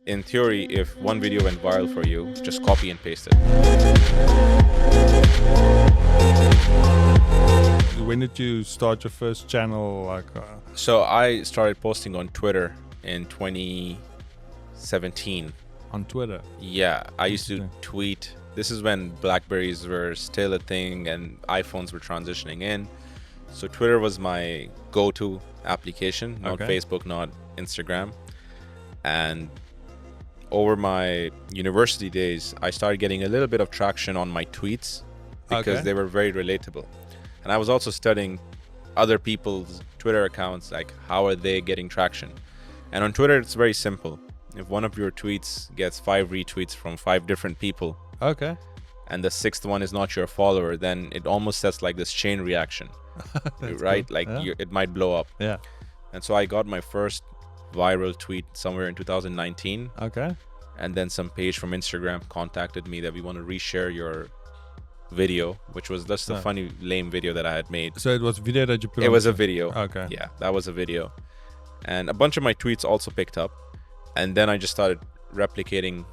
in theory, if one video went viral for you, just copy and paste it. When did you start your first channel? So I started posting on Twitter in 2017. On Twitter? Yeah, I used to tweet. This is when Blackberries were still a thing and iPhones were transitioning in. So Twitter was my go-to application, not Facebook, not Instagram. And over my university days, I started getting a little bit of traction on my tweets because they were very relatable. And I was also studying other people's Twitter accounts, like how are they getting traction. And on Twitter, it's very simple. If one of your tweets gets 5 retweets from 5 different people, and the 6th one is not your follower, then it almost sets like this chain reaction, right? Cool. Like it might blow up. Yeah. And so I got my first viral tweet somewhere in 2019. And then some page from Instagram contacted me that we want to reshare your video, which was just a funny, lame video that I had made. So it was video that you put on? It was a video. Okay. Yeah, that was a video. And a bunch of my tweets also picked up. And then I just started replicating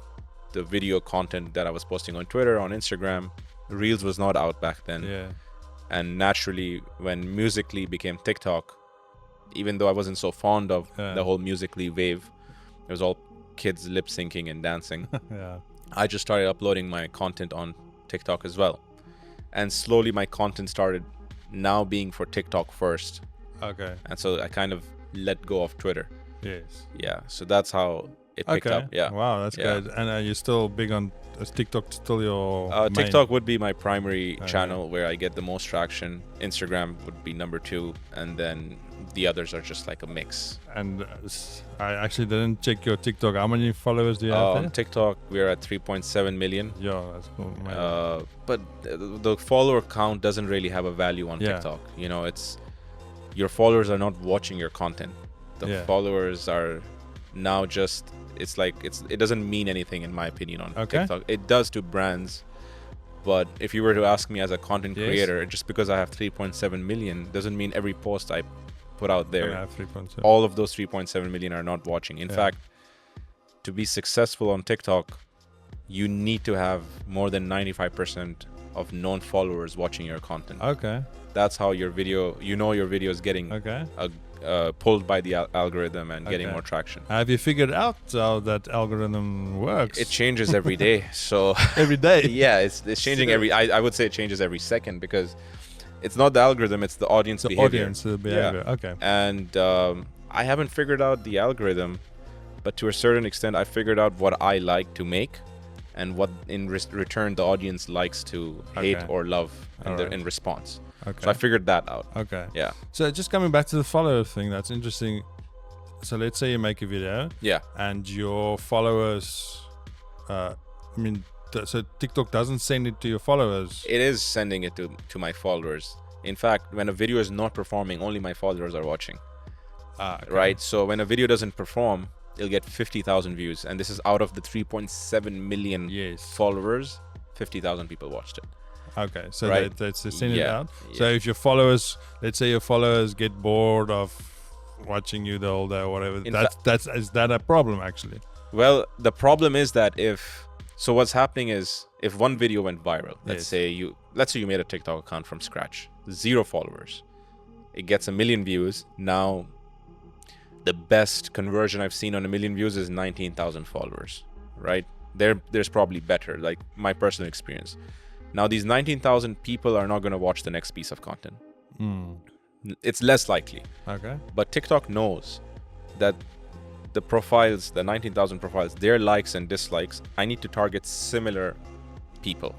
the video content that I was posting on Twitter, on Instagram. Reels was not out back then. Yeah. And naturally, when Musical.ly became TikTok, even though I wasn't so fond of the whole Musical.ly wave, it was all kids lip syncing and dancing. I just started uploading my content on TikTok as well. And slowly my content started now being for TikTok first. And so I kind of let go of Twitter. Yes. Yeah. So that's how it picked up. Yeah. Wow, that's good. And are you still big on TikTok? Still your main? TikTok would be my primary channel where I get the most traction. Instagram would be number 2, and then the others are just like a mix. And I actually didn't check your TikTok. How many followers do you have there? TikTok, we're at 3.7 million. Yeah, that's cool. But the follower count doesn't really have a value on TikTok. You know, it's your followers are not watching your content. The followers are now just, it doesn't mean anything in my opinion on TikTok. It does to brands, but if you were to ask me as a content creator, just because I have 3.7 million doesn't mean every post I put out there, all of those 3.7 million are not watching. In fact, to be successful on TikTok, you need to have more than 95% of known followers watching your content. That's how your video, your video is getting pulled by the algorithm and getting more traction. Have you figured out how that algorithm works? It changes every day. So every day? Yeah, it's changing I would say it changes every second, because it's not the algorithm, it's the audience behavior. And I haven't figured out the algorithm, but to a certain extent I figured out what I like to make and what in return the audience likes to hate or love in response. So I figured that out. Yeah. So just coming back to the follower thing, that's interesting. So let's say you make a video. Yeah. And your followers, so TikTok doesn't send it to your followers. It is sending it to my followers. In fact, when a video is not performing, only my followers are watching. Right? So when a video doesn't perform, it'll get 50,000 views. And this is out of the 3.7 million followers, 50,000 people watched it. So they send it out. So if your followers, let's say your followers get bored of watching you the whole day or whatever, is that a problem actually? Well, the problem is that so what's happening is if one video went viral, let's say you made a TikTok account from scratch, 0 followers, it gets 1 million views. Now, the best conversion I've seen on 1 million views is 19,000 followers, right? There's probably better, like my personal experience. Now, these 19,000 people are not going to watch the next piece of content. It's less likely. But TikTok knows that the profiles, the 19,000 profiles, their likes and dislikes, I need to target similar people.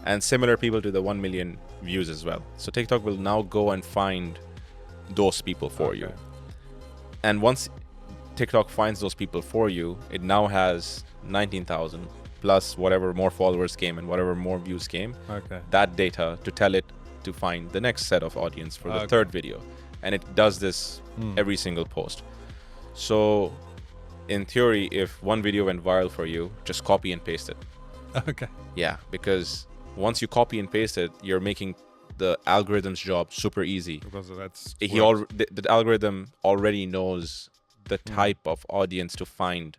And similar people to the 1 million views as well. So TikTok will now go and find those people for you. And once TikTok finds those people for you, it now has 19,000 plus whatever more followers came and whatever more views came, that data to tell it to find the next set of audience for the third video. And it does this every single post. So in theory, if one video went viral for you, just copy and paste it. Yeah, because once you copy and paste it, you're making the algorithm's job super easy. Because that's the algorithm already knows the type of audience to find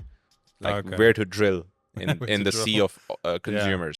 like where to drill in the sea of consumers.